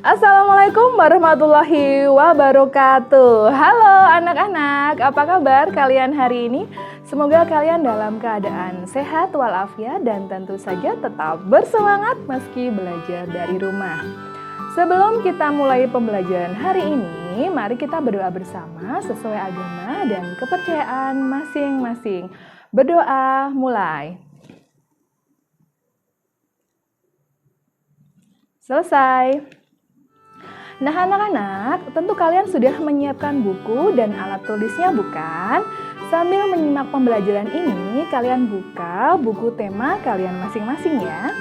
Assalamualaikum warahmatullahi wabarakatuh. Halo anak-anak, apa kabar kalian hari ini? Semoga kalian dalam keadaan sehat walafiat dan tentu saja tetap bersemangat meski belajar dari rumah. Sebelum kita mulai pembelajaran hari ini, mari kita berdoa bersama sesuai agama dan kepercayaan masing-masing. Berdoa mulai. Selesai. Nah anak-anak, tentu kalian sudah menyiapkan buku dan alat tulisnya bukan? Sambil menyimak pembelajaran ini, kalian buka buku tema kalian masing-masing ya.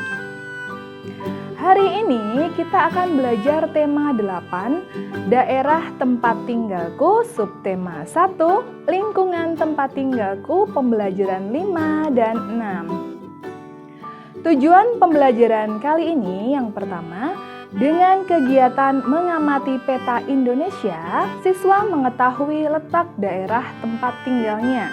Hari ini kita akan belajar tema 8, daerah tempat tinggalku, subtema 1, lingkungan tempat tinggalku, pembelajaran 5 dan 6. Tujuan pembelajaran kali ini yang pertama, dengan kegiatan mengamati peta Indonesia, siswa mengetahui letak daerah tempat tinggalnya.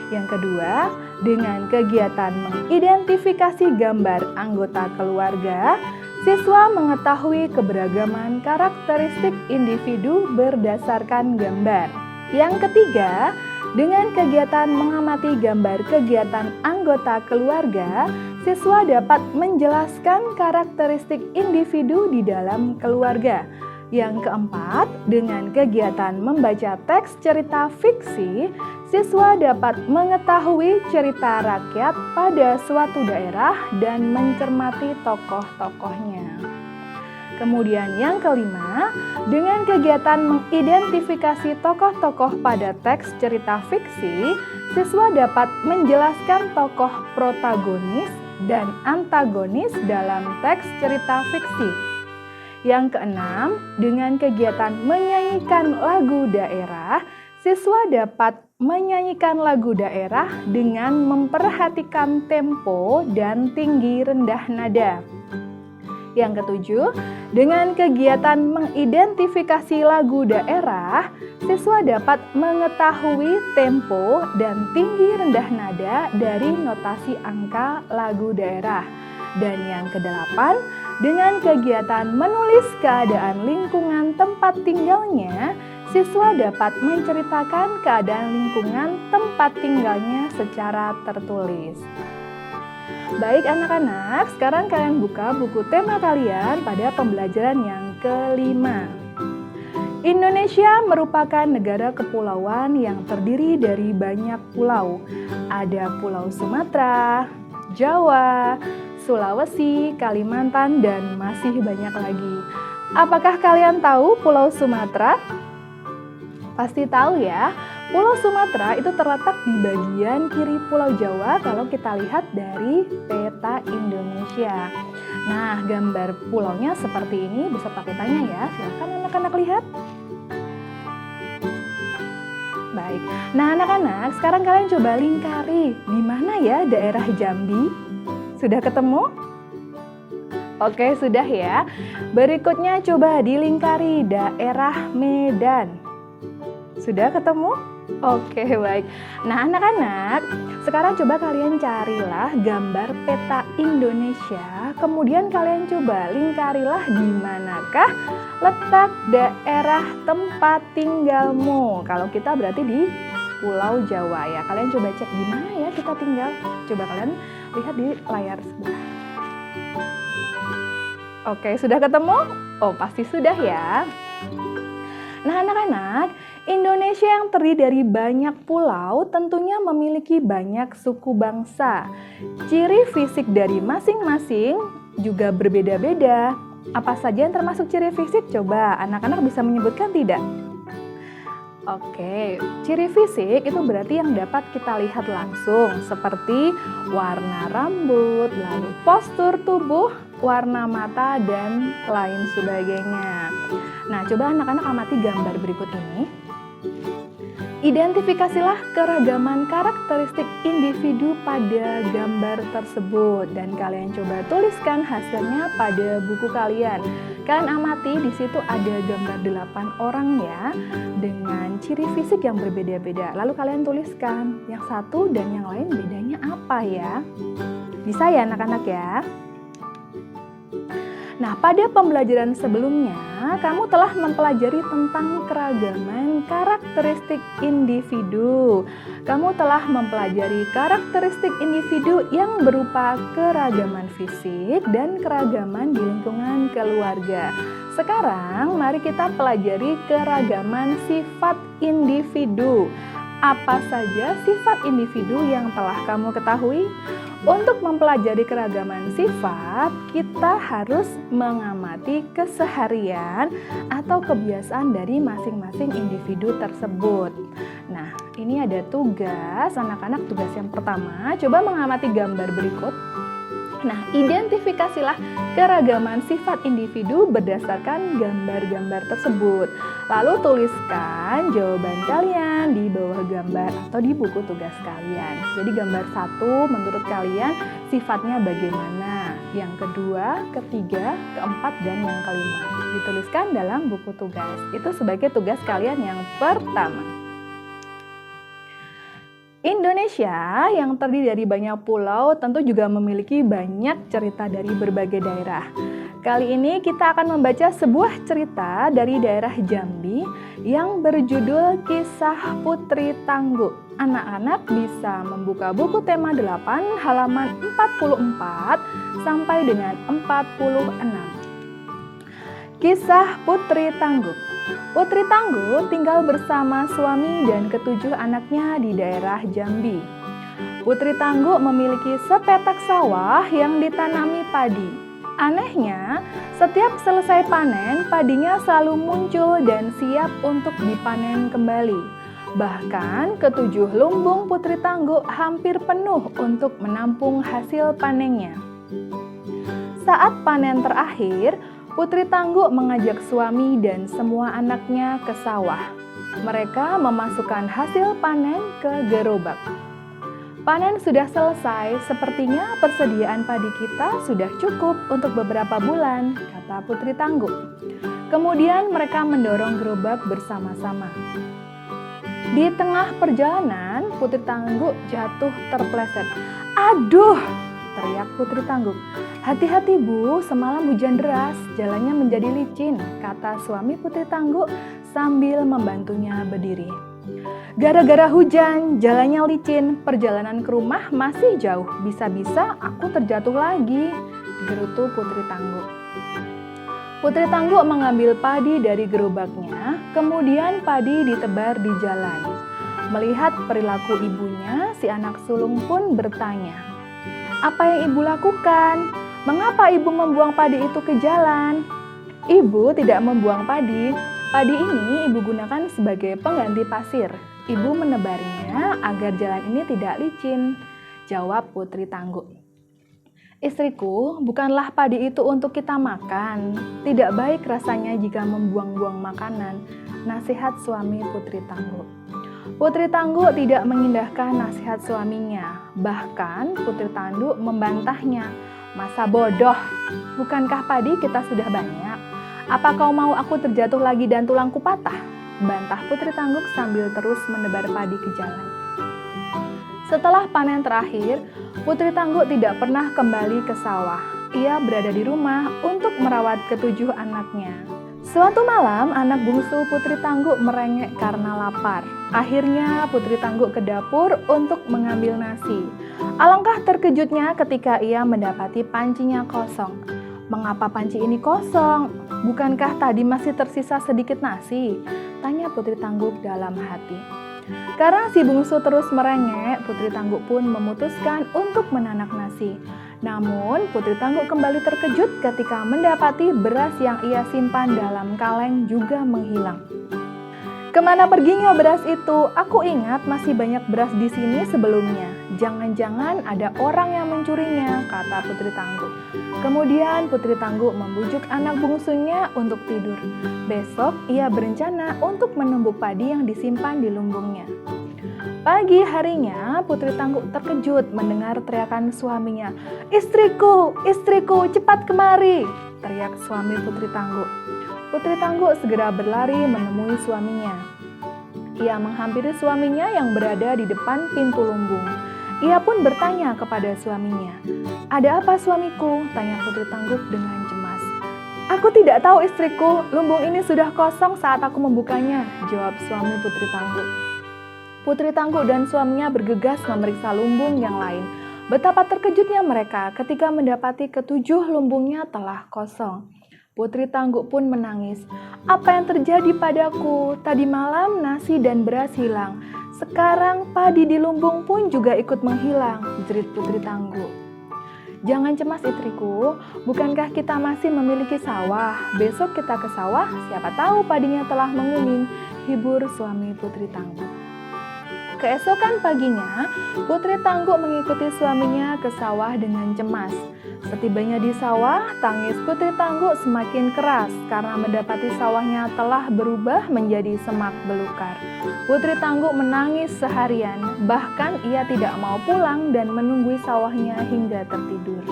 Yang kedua, dengan kegiatan mengidentifikasi gambar anggota keluarga, siswa mengetahui keberagaman karakteristik individu berdasarkan gambar. Yang ketiga, dengan kegiatan mengamati gambar kegiatan anggota keluarga, siswa dapat menjelaskan karakteristik individu di dalam keluarga. Yang keempat, dengan kegiatan membaca teks cerita fiksi, siswa dapat mengetahui cerita rakyat pada suatu daerah dan mencermati tokoh-tokohnya. Kemudian yang kelima, dengan kegiatan mengidentifikasi tokoh-tokoh pada teks cerita fiksi, siswa dapat menjelaskan tokoh protagonis dan antagonis dalam teks cerita fiksi. Yang keenam, dengan kegiatan menyanyikan lagu daerah, siswa dapat menyanyikan lagu daerah dengan memperhatikan tempo dan tinggi rendah nada. Yang ketujuh, dengan kegiatan mengidentifikasi lagu daerah, siswa dapat mengetahui tempo dan tinggi rendah nada dari notasi angka lagu daerah. Dan yang kedelapan, dengan kegiatan menulis keadaan lingkungan tempat tinggalnya, siswa dapat menceritakan keadaan lingkungan tempat tinggalnya secara tertulis. Baik anak-anak, sekarang kalian buka buku tema kalian pada pembelajaran yang kelima. Indonesia merupakan negara kepulauan yang terdiri dari banyak pulau. Ada Pulau Sumatera, Jawa, Sulawesi, Kalimantan, dan masih banyak lagi. Apakah kalian tahu Pulau Sumatera? Pasti tahu ya. Pulau Sumatera itu terletak di bagian kiri Pulau Jawa kalau kita lihat dari peta Indonesia. Nah, gambar pulaunya seperti ini beserta petanya ya. Silakan anak-anak lihat. Baik. Nah, anak-anak, sekarang kalian coba lingkari di mana ya daerah Jambi? Sudah ketemu? Oke, sudah ya. Berikutnya coba dilingkari daerah Medan. Sudah ketemu? Oke, baik. Nah, anak-anak, sekarang coba kalian carilah gambar peta Indonesia, kemudian kalian coba lingkarilah di manakah letak daerah tempat tinggalmu. Kalau kita berarti di Pulau Jawa ya. Kalian coba cek di mana ya kita tinggal. Coba kalian lihat di layar sebelah. Oke, sudah ketemu? Oh, pasti sudah ya. Nah, anak-anak, Indonesia yang terdiri dari banyak pulau tentunya memiliki banyak suku bangsa. Ciri fisik dari masing-masing juga berbeda-beda. Apa saja yang termasuk ciri fisik? Coba anak-anak bisa menyebutkan tidak? Oke, ciri fisik itu berarti yang dapat kita lihat langsung, seperti warna rambut, lalu postur tubuh, warna mata, dan lain sebagainya. Nah, coba anak-anak amati gambar berikut ini. Identifikasilah keragaman karakteristik individu pada gambar tersebut dan kalian coba tuliskan hasilnya pada buku kalian. Kalian amati di situ ada gambar 8 orang ya dengan ciri fisik yang berbeda-beda. Lalu kalian tuliskan yang satu dan yang lain bedanya apa ya? Bisa ya anak-anak ya? Nah, pada pembelajaran sebelumnya, kamu telah mempelajari tentang keragaman karakteristik individu. Kamu telah mempelajari karakteristik individu yang berupa keragaman fisik dan keragaman di lingkungan keluarga. Sekarang, mari kita pelajari keragaman sifat individu. Apa saja sifat individu yang telah kamu ketahui? Untuk mempelajari keragaman sifat, kita harus mengamati keseharian atau kebiasaan dari masing-masing individu tersebut. Nah, ini ada tugas, anak-anak tugas yang pertama, coba mengamati gambar berikut. Nah, identifikasilah keragaman sifat individu berdasarkan gambar-gambar tersebut. Lalu tuliskan jawaban kalian di bawah gambar atau di buku tugas kalian. Jadi gambar 1 menurut kalian sifatnya bagaimana? Yang kedua, ketiga, keempat, dan yang kelima. Dituliskan dalam buku tugas. Itu sebagai tugas kalian yang pertama. Indonesia yang terdiri dari banyak pulau tentu juga memiliki banyak cerita dari berbagai daerah. Kali ini kita akan membaca sebuah cerita dari daerah Jambi yang berjudul Kisah Putri Tangguh. Anak-anak bisa membuka buku tema 8 halaman 44 sampai dengan 46. Kisah Putri Tangguh. Putri Tangguh tinggal bersama suami dan ke-7 anaknya di daerah Jambi. Putri Tangguh memiliki sepetak sawah yang ditanami padi. Anehnya, setiap selesai panen, padinya selalu muncul dan siap untuk dipanen kembali. Bahkan, ke-7 lumbung Putri Tangguh hampir penuh untuk menampung hasil panennya. Saat panen terakhir, Putri Tangguh mengajak suami dan semua anaknya ke sawah. Mereka memasukkan hasil panen ke gerobak. Panen sudah selesai, sepertinya persediaan padi kita sudah cukup untuk beberapa bulan, kata Putri Tangguh. Kemudian mereka mendorong gerobak bersama-sama. Di tengah perjalanan, Putri Tangguh jatuh terpleset. "Aduh!" teriak Putri Tangguh. "Hati-hati Bu, semalam hujan deras, jalannya menjadi licin," kata suami Putri Tangguh sambil membantunya berdiri. "Gara-gara hujan, jalannya licin, perjalanan ke rumah masih jauh, bisa-bisa aku terjatuh lagi," gerutu Putri Tangguh. Putri Tangguh mengambil padi dari gerobaknya, kemudian padi ditebar di jalan. Melihat perilaku ibunya, si anak sulung pun bertanya, "Apa yang ibu lakukan? Mengapa ibu membuang padi itu ke jalan?" "Ibu tidak membuang padi. Padi ini ibu gunakan sebagai pengganti pasir. Ibu menebarnya agar jalan ini tidak licin," jawab Putri Tangguh. "Istriku, bukanlah padi itu untuk kita makan. Tidak baik rasanya jika membuang-buang makanan," nasihat suami Putri Tangguh. Putri Tangguh tidak mengindahkan nasihat suaminya. Bahkan Putri Tangguh membantahnya. "Masa bodoh? Bukankah padi kita sudah banyak? Apa kau mau aku terjatuh lagi dan tulangku patah?" bantah Putri Tangguh sambil terus menebar padi ke jalan. Setelah panen terakhir, Putri Tangguh tidak pernah kembali ke sawah. Ia berada di rumah untuk merawat ke-7 anaknya. Suatu malam, anak bungsu Putri Tangguh merengek karena lapar. Akhirnya Putri Tangguh ke dapur untuk mengambil nasi. Alangkah terkejutnya ketika ia mendapati pancinya kosong. "Mengapa panci ini kosong? Bukankah tadi masih tersisa sedikit nasi?" tanya Putri Tangguh dalam hati. Karena si bungsu terus merengek, Putri Tangguh pun memutuskan untuk menanak nasi. Namun, Putri Tangguh kembali terkejut ketika mendapati beras yang ia simpan dalam kaleng juga menghilang. "Kemana perginya beras itu? Aku ingat masih banyak beras di sini sebelumnya. Jangan-jangan ada orang yang mencurinya," kata Putri Tangguh. Kemudian Putri Tangguh membujuk anak bungsunya untuk tidur. Besok ia berencana untuk menumbuk padi yang disimpan di lumbungnya. Pagi harinya, Putri Tangguh terkejut mendengar teriakan suaminya. "Istriku, istriku, cepat kemari!" teriak suami Putri Tangguh. Putri Tangguh segera berlari menemui suaminya. Ia menghampiri suaminya yang berada di depan pintu lumbung. Ia pun bertanya kepada suaminya. "Ada apa suamiku?" tanya Putri Tangguh dengan cemas. "Aku tidak tahu istriku, lumbung ini sudah kosong saat aku membukanya," jawab suami Putri Tangguh. Putri Tangguh dan suaminya bergegas memeriksa lumbung yang lain. Betapa terkejutnya mereka ketika mendapati ketujuh lumbungnya telah kosong. Putri Tangguh pun menangis. "Apa yang terjadi padaku? Tadi malam nasi dan beras hilang. Sekarang padi di lumbung pun juga ikut menghilang," jerit Putri Tangguh. "Jangan cemas istriku, bukankah kita masih memiliki sawah? Besok kita ke sawah, siapa tahu padinya telah menguning," hibur suami Putri Tangguh. Keesokan paginya, Putri Tangguh mengikuti suaminya ke sawah dengan cemas. Setibanya di sawah, tangis Putri Tangguh semakin keras karena mendapati sawahnya telah berubah menjadi semak belukar. Putri Tangguh menangis seharian, bahkan ia tidak mau pulang dan menunggui sawahnya hingga tertidur.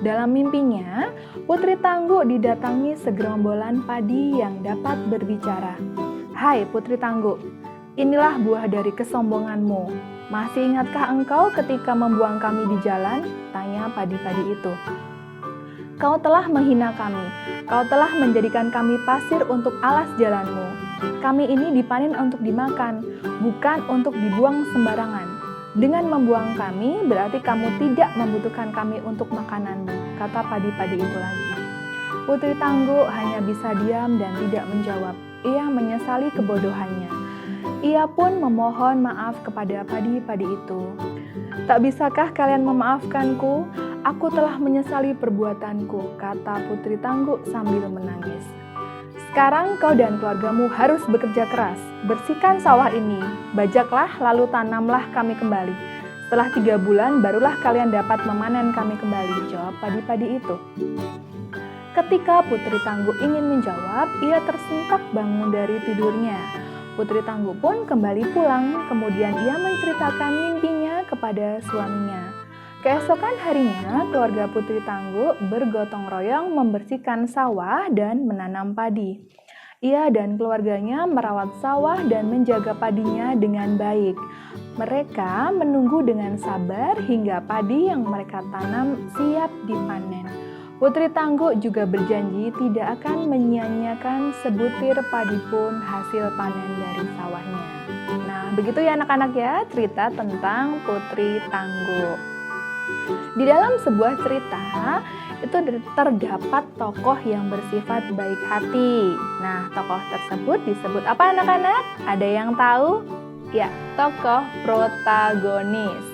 Dalam mimpinya, Putri Tangguh didatangi segerombolan padi yang dapat berbicara. "Hai Putri Tangguh, inilah buah dari kesombonganmu. Masih ingatkah engkau ketika membuang kami di jalan?" tanya padi-padi itu. "Kau telah menghina kami. Kau telah menjadikan kami pasir untuk alas jalanmu. Kami ini dipanen untuk dimakan, bukan untuk dibuang sembarangan. Dengan membuang kami, berarti kamu tidak membutuhkan kami untuk makananmu," kata padi-padi itu lagi. Putri Tangguh hanya bisa diam dan tidak menjawab. Ia menyesali kebodohannya. Ia pun memohon maaf kepada padi-padi itu. "Tak bisakah kalian memaafkanku? Aku telah menyesali perbuatanku," kata Putri Tangguh sambil menangis. "Sekarang kau dan keluargamu harus bekerja keras. Bersihkan sawah ini, bajaklah lalu tanamlah kami kembali. Setelah 3 bulan barulah kalian dapat memanen kami kembali," jawab padi-padi itu. Ketika Putri Tangguh ingin menjawab, ia tersentak bangun dari tidurnya. Putri Tangguh pun kembali pulang, kemudian ia menceritakan mimpinya kepada suaminya. Keesokan harinya, keluarga Putri Tangguh bergotong royong membersihkan sawah dan menanam padi. Ia dan keluarganya merawat sawah dan menjaga padinya dengan baik. Mereka menunggu dengan sabar hingga padi yang mereka tanam siap dipanen. Putri Tangguh juga berjanji tidak akan menyia-nyiakan sebutir padi pun hasil panen dari sawahnya. Nah, begitu ya anak-anak ya cerita tentang Putri Tangguh. Di dalam sebuah cerita itu terdapat tokoh yang bersifat baik hati. Nah, tokoh tersebut disebut apa anak-anak? Ada yang tahu? Ya, tokoh protagonis.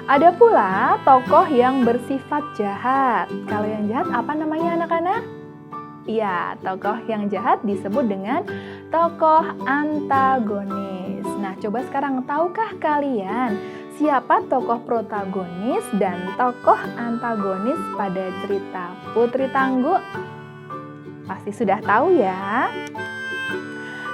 Ada pula tokoh yang bersifat jahat. Kalau yang jahat apa namanya anak-anak? Iya, tokoh yang jahat disebut dengan tokoh antagonis. Nah, coba sekarang tahukah kalian siapa tokoh protagonis dan tokoh antagonis pada cerita Putri Tangguh? Pasti sudah tahu ya.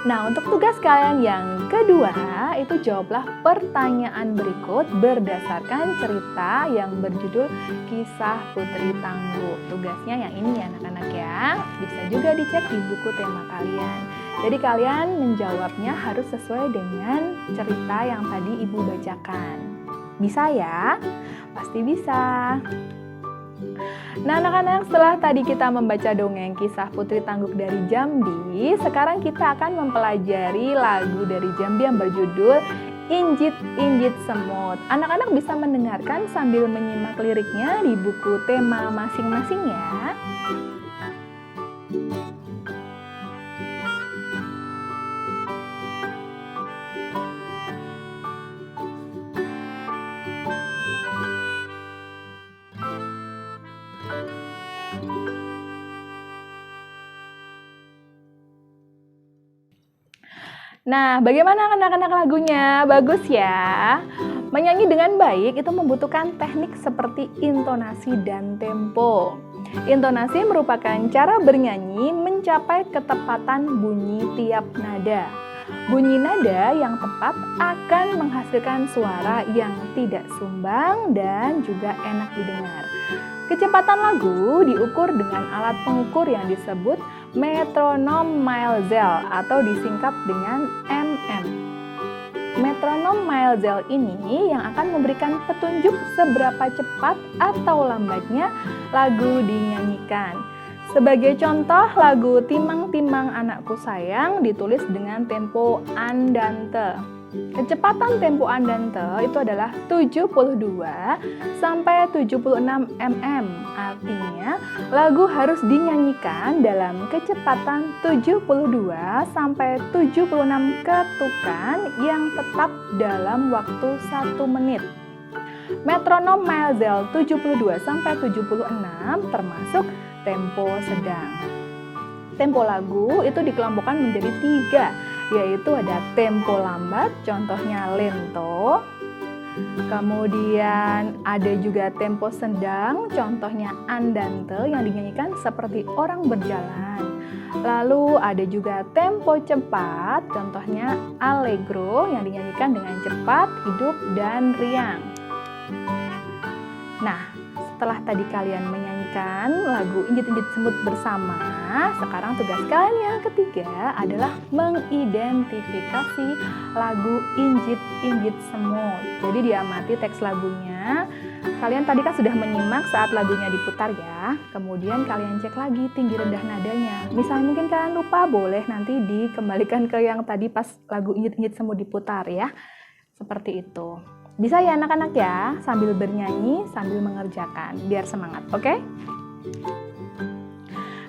Nah, untuk tugas kalian yang kedua, itu jawablah pertanyaan berikut berdasarkan cerita yang berjudul Kisah Putri Tangguh. Tugasnya yang ini ya anak-anak ya. Bisa juga dicek di buku tema kalian. Jadi kalian menjawabnya harus sesuai dengan cerita yang tadi Ibu bacakan. Bisa ya? Pasti bisa. Nah anak-anak, setelah tadi kita membaca dongeng Kisah Putri Tangguh dari Jambi, sekarang kita akan mempelajari lagu dari Jambi yang berjudul Injit-Injit Semut. Anak-anak bisa mendengarkan sambil menyimak liriknya di buku tema masing-masing ya. Nah, bagaimana anak-anak lagunya? Bagus ya? Menyanyi dengan baik itu membutuhkan teknik seperti intonasi dan tempo. Intonasi merupakan cara bernyanyi mencapai ketepatan bunyi tiap nada. Bunyi nada yang tepat akan menghasilkan suara yang tidak sumbang dan juga enak didengar. Kecepatan lagu diukur dengan alat pengukur yang disebut metronom Maelzel atau disingkat dengan mm. Metronom Maelzel ini yang akan memberikan petunjuk seberapa cepat atau lambatnya lagu dinyanyikan. Sebagai contoh, lagu Timang-Timang Anakku Sayang ditulis dengan tempo andante. Kecepatan tempo andante itu adalah 72 sampai 76 mm. Artinya, lagu harus dinyanyikan dalam kecepatan 72 sampai 76 ketukan yang tetap dalam waktu 1 menit. Metronom Maelzel 72 sampai 76 termasuk tempo sedang. Tempo lagu itu dikelompokkan menjadi 3, yaitu ada tempo lambat, contohnya lento. Kemudian ada juga tempo sedang, contohnya andante yang dinyanyikan seperti orang berjalan. Lalu ada juga tempo cepat, contohnya allegro yang dinyanyikan dengan cepat, hidup, dan riang. Nah, setelah tadi kalian menyanyikan lagu Injit-Injit Semut bersama, sekarang tugas kalian yang ketiga adalah mengidentifikasi lagu Injit-Injit Semut. Jadi diamati teks lagunya. Kalian tadi kan sudah menyimak saat lagunya diputar ya. Kemudian kalian cek lagi tinggi rendah nadanya. Misalnya mungkin kalian lupa, boleh nanti dikembalikan ke yang tadi pas lagu Injit-Injit Semut diputar ya. Seperti itu. Bisa ya anak-anak ya, sambil bernyanyi, sambil mengerjakan, biar semangat, oke?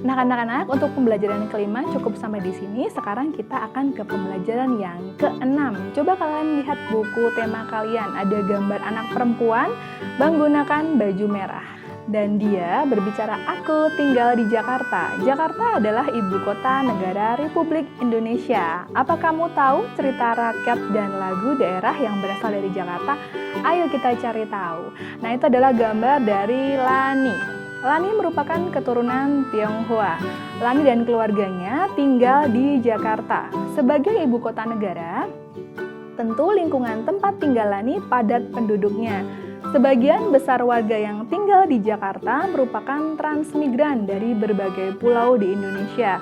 Nah anak-anak, untuk pembelajaran yang kelima cukup sampai di sini. Sekarang kita akan ke pembelajaran yang keenam. Coba kalian lihat buku tema kalian, ada gambar anak perempuan menggunakan baju merah. Dan dia berbicara, aku tinggal di Jakarta. Jakarta adalah ibu kota negara Republik Indonesia. Apa kamu tahu cerita rakyat dan lagu daerah yang berasal dari Jakarta? Ayo kita cari tahu. Nah, itu adalah gambar dari Lani. Lani merupakan keturunan Tionghoa. Lani dan keluarganya tinggal di Jakarta. Sebagai ibu kota negara, tentu lingkungan tempat tinggal Lani padat penduduknya. Sebagian besar warga yang tinggal di Jakarta merupakan transmigran dari berbagai pulau di Indonesia.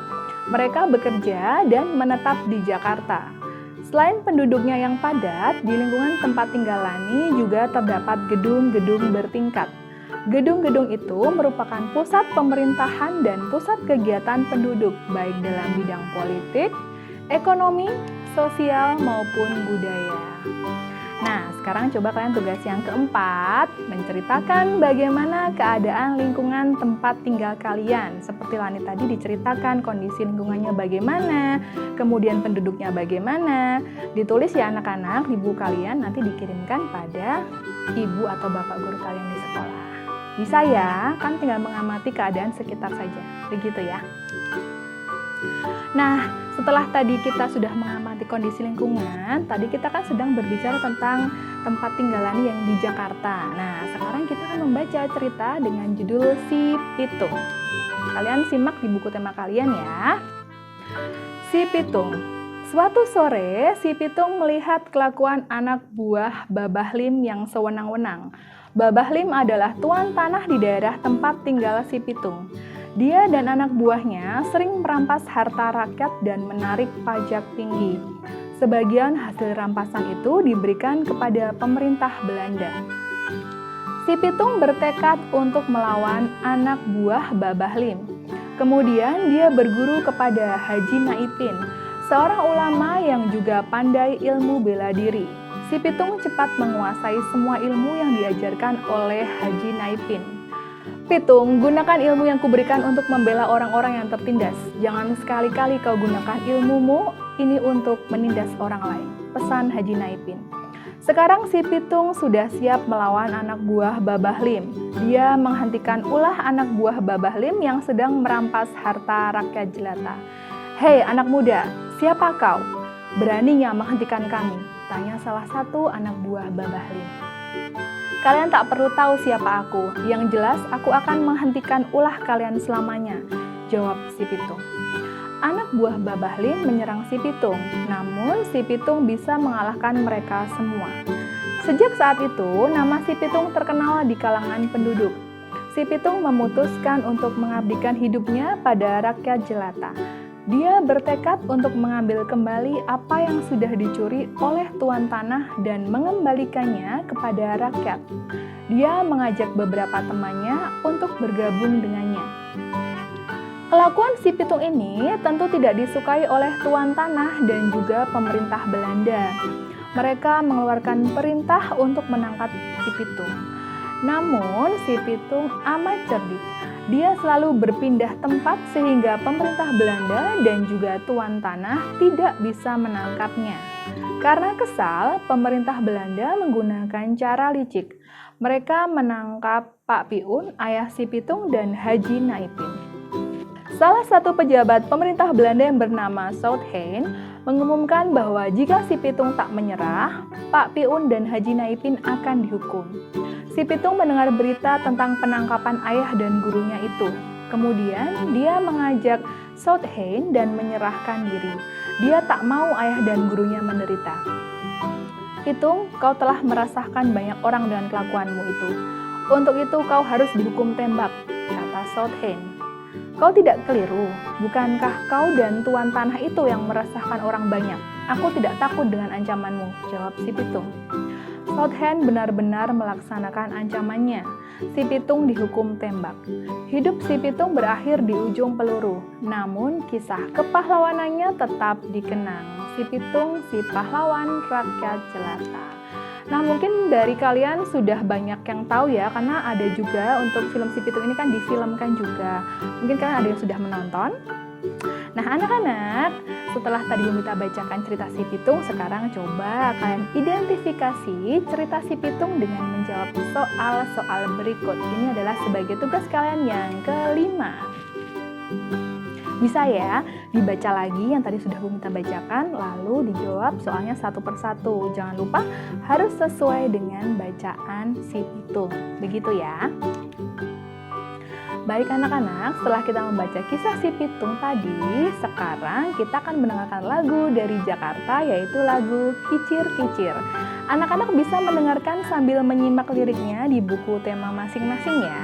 Mereka bekerja dan menetap di Jakarta. Selain penduduknya yang padat, di lingkungan tempat tinggal Lani juga terdapat gedung-gedung bertingkat. Gedung-gedung itu merupakan pusat pemerintahan dan pusat kegiatan penduduk, baik dalam bidang politik, ekonomi, sosial, maupun budaya. Nah, sekarang coba kalian tugas yang keempat, menceritakan bagaimana keadaan lingkungan tempat tinggal kalian. Seperti Lani tadi diceritakan kondisi lingkungannya bagaimana, kemudian penduduknya bagaimana. Ditulis ya anak-anak di buku kalian, nanti dikirimkan pada ibu atau bapak guru kalian di sekolah. Bisa ya, kan tinggal mengamati keadaan sekitar saja, begitu ya. Nah, setelah tadi kita sudah mengamati kondisi lingkungan, tadi kita kan sedang berbicara tentang tempat tinggal Lani yang di Jakarta. Nah, sekarang kita akan membaca cerita dengan judul Si Pitung. Kalian simak di buku tema kalian ya. Si Pitung. Suatu sore, Si Pitung melihat kelakuan anak buah Babah Lim yang sewenang-wenang. Babah Lim adalah tuan tanah di daerah tempat tinggal Si Pitung. Dia dan anak buahnya sering merampas harta rakyat dan menarik pajak tinggi. Sebagian hasil rampasan itu diberikan kepada pemerintah Belanda. Si Pitung bertekad untuk melawan anak buah Babah Lim. Kemudian dia berguru kepada Haji Naipin, seorang ulama yang juga pandai ilmu bela diri. Si Pitung cepat menguasai semua ilmu yang diajarkan oleh Haji Naipin. Pitung, gunakan ilmu yang kuberikan untuk membela orang-orang yang tertindas. Jangan sekali-kali kau gunakan ilmumu ini untuk menindas orang lain. Pesan Haji Naipin. Sekarang si Pitung sudah siap melawan anak buah Babah Lim. Dia menghentikan ulah anak buah Babah Lim yang sedang merampas harta rakyat jelata. Hei anak muda, siapa kau? Beraninya menghentikan kami? Tanya salah satu anak buah Babah Lim. Kalian tak perlu tahu siapa aku. Yang jelas, aku akan menghentikan ulah kalian selamanya, jawab si Pitung. Anak buah Babah Lim menyerang si Pitung, namun si Pitung bisa mengalahkan mereka semua. Sejak saat itu, nama si Pitung terkenal di kalangan penduduk. Si Pitung memutuskan untuk mengabdikan hidupnya pada rakyat jelata. Dia bertekad untuk mengambil kembali apa yang sudah dicuri oleh tuan tanah dan mengembalikannya kepada rakyat. Dia mengajak beberapa temannya untuk bergabung dengannya. Kelakuan si pitung ini tentu tidak disukai oleh tuan tanah dan juga pemerintah Belanda. Mereka mengeluarkan perintah untuk menangkap si pitung. Namun, si pitung amat cerdik. Dia selalu berpindah tempat sehingga pemerintah Belanda dan juga tuan tanah tidak bisa menangkapnya. Karena kesal, pemerintah Belanda menggunakan cara licik. Mereka menangkap Pak Piun, ayah si pitung, dan Haji Naipin. Salah satu pejabat pemerintah Belanda yang bernama Southhen mengumumkan bahwa jika si pitung tak menyerah, Pak Piun dan Haji Naipin akan dihukum. Si pitung mendengar berita tentang penangkapan ayah dan gurunya itu. Kemudian dia mengajak Southhen dan menyerahkan diri. Dia tak mau ayah dan gurunya menderita. Pitung, kau telah merasakan banyak orang dengan kelakuanmu itu. Untuk itu kau harus dihukum tembak, kata Southhen. Kau tidak keliru, bukankah kau dan tuan tanah itu yang meresahkan orang banyak? Aku tidak takut dengan ancamanmu, jawab si pitung. Southhen benar-benar melaksanakan ancamannya. Si pitung dihukum tembak. Hidup si pitung berakhir di ujung peluru, namun kisah kepahlawanannya tetap dikenang. Si pitung, si pahlawan rakyat jelata. Nah, mungkin dari kalian sudah banyak yang tahu ya, karena ada juga untuk film Si Pitung ini kan difilmkan juga. Mungkin kalian ada yang sudah menonton. Nah, anak-anak, setelah tadi Yumita bacakan cerita Si Pitung, sekarang coba kalian identifikasi cerita Si Pitung dengan menjawab soal-soal berikut. Ini adalah sebagai tugas kalian yang kelima. Bisa ya, dibaca lagi yang tadi sudah Yumita bacakan, lalu dijawab soalnya satu persatu. Jangan lupa harus sesuai dengan bacaan Si Pitung. Begitu ya. Baik anak-anak, setelah kita membaca kisah Si Pitung tadi, sekarang kita akan mendengarkan lagu dari Jakarta, yaitu lagu Kicir-Kicir. Anak-anak bisa mendengarkan sambil menyimak liriknya di buku tema masing-masing ya.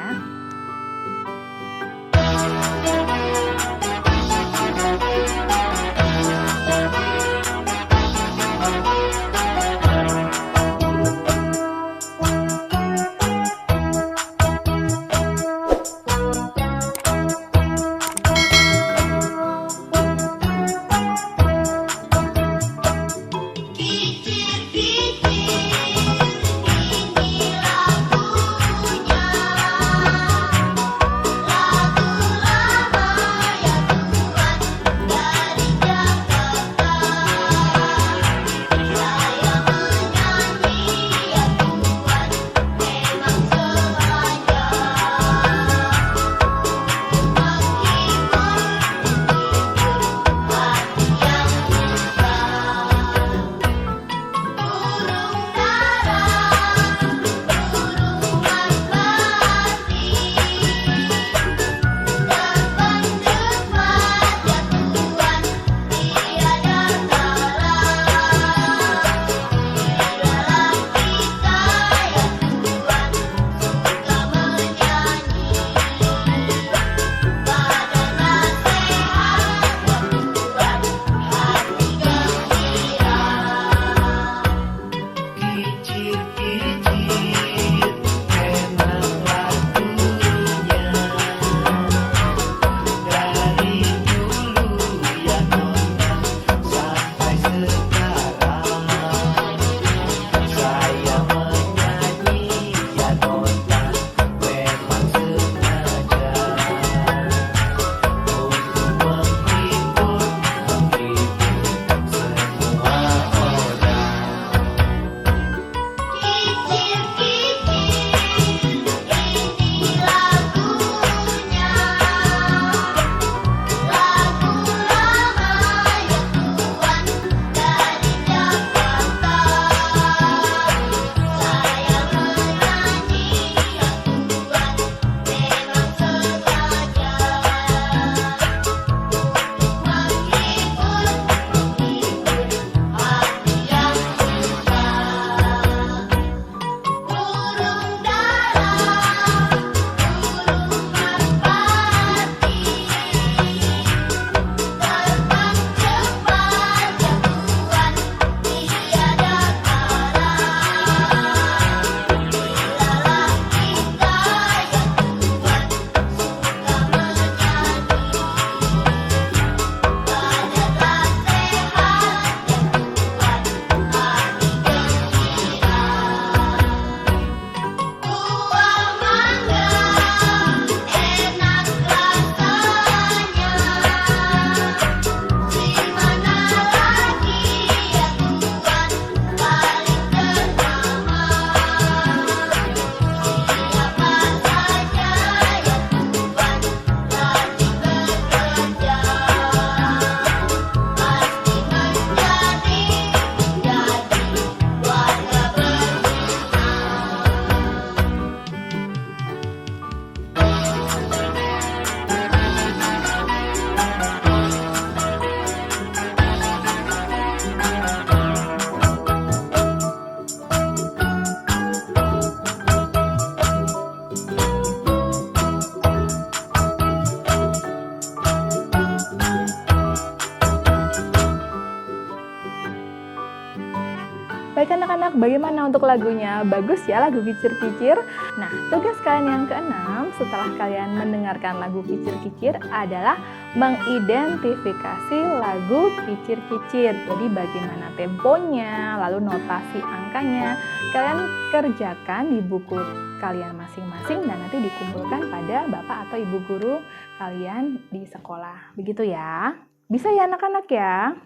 anak-anak, bagaimana untuk lagunya? Bagus ya lagu Kicir-Kicir? Nah, tugas kalian yang keenam setelah kalian mendengarkan lagu Kicir-Kicir adalah mengidentifikasi lagu Kicir-Kicir. Jadi bagaimana temponya, lalu notasi angkanya, kalian kerjakan di buku kalian masing-masing dan nanti dikumpulkan pada Bapak atau Ibu guru kalian di sekolah. Begitu ya. Bisa ya anak-anak ya?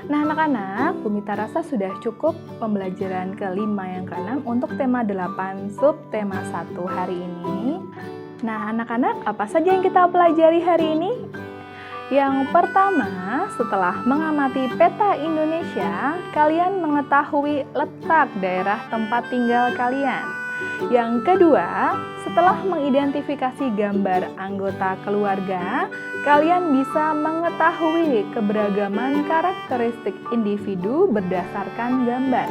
Nah anak-anak, Bumita rasa sudah cukup pembelajaran ke-5 yang ke-6 untuk tema 8 sub tema 1 hari ini. Nah anak-anak, apa saja yang kita pelajari hari ini? Yang pertama, setelah mengamati peta Indonesia, kalian mengetahui letak daerah tempat tinggal kalian. Yang kedua, setelah mengidentifikasi gambar anggota keluarga, kalian bisa mengetahui keberagaman karakteristik individu berdasarkan gambar.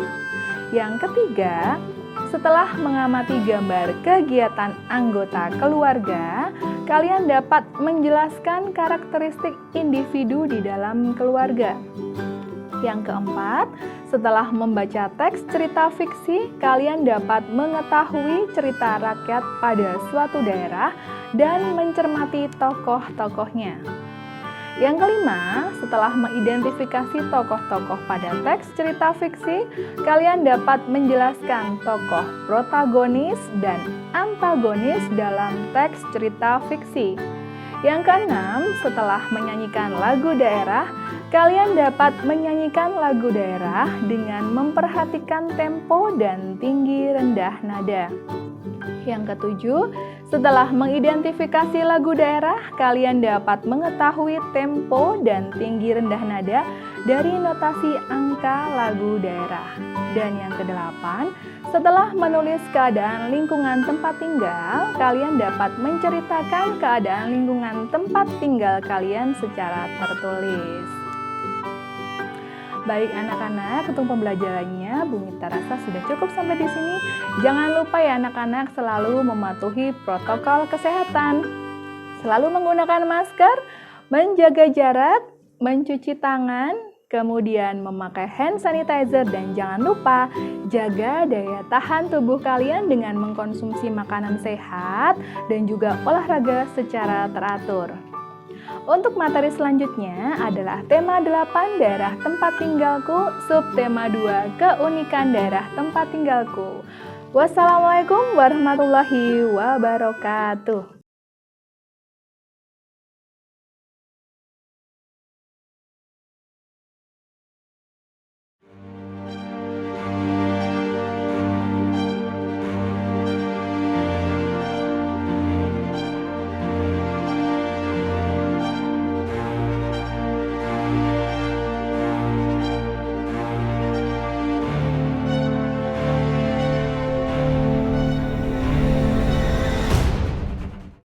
Yang ketiga, setelah mengamati gambar kegiatan anggota keluarga, kalian dapat menjelaskan karakteristik individu di dalam keluarga. Yang keempat, setelah membaca teks cerita fiksi, kalian dapat mengetahui cerita rakyat pada suatu daerah dan mencermati tokoh-tokohnya. Yang kelima, setelah mengidentifikasi tokoh-tokoh pada teks cerita fiksi, kalian dapat menjelaskan tokoh protagonis dan antagonis dalam teks cerita fiksi. Yang keenam, setelah menyanyikan lagu daerah, kalian dapat menyanyikan lagu daerah dengan memperhatikan tempo dan tinggi rendah nada. Yang ketujuh, setelah mengidentifikasi lagu daerah, kalian dapat mengetahui tempo dan tinggi rendah nada dari notasi angka lagu daerah. Dan yang kedelapan, setelah menulis keadaan lingkungan tempat tinggal, kalian dapat menceritakan keadaan lingkungan tempat tinggal kalian secara tertulis. Baik anak-anak, untuk pembelajarannya Bumita rasa sudah cukup sampai di sini. Jangan lupa ya anak-anak selalu mematuhi protokol kesehatan. Selalu menggunakan masker, menjaga jarak, mencuci tangan, kemudian memakai hand sanitizer dan jangan lupa jaga daya tahan tubuh kalian dengan mengkonsumsi makanan sehat dan juga olahraga secara teratur. Untuk materi selanjutnya adalah tema 8 daerah tempat tinggalku, subtema 2 keunikan daerah tempat tinggalku. Wassalamualaikum warahmatullahi wabarakatuh.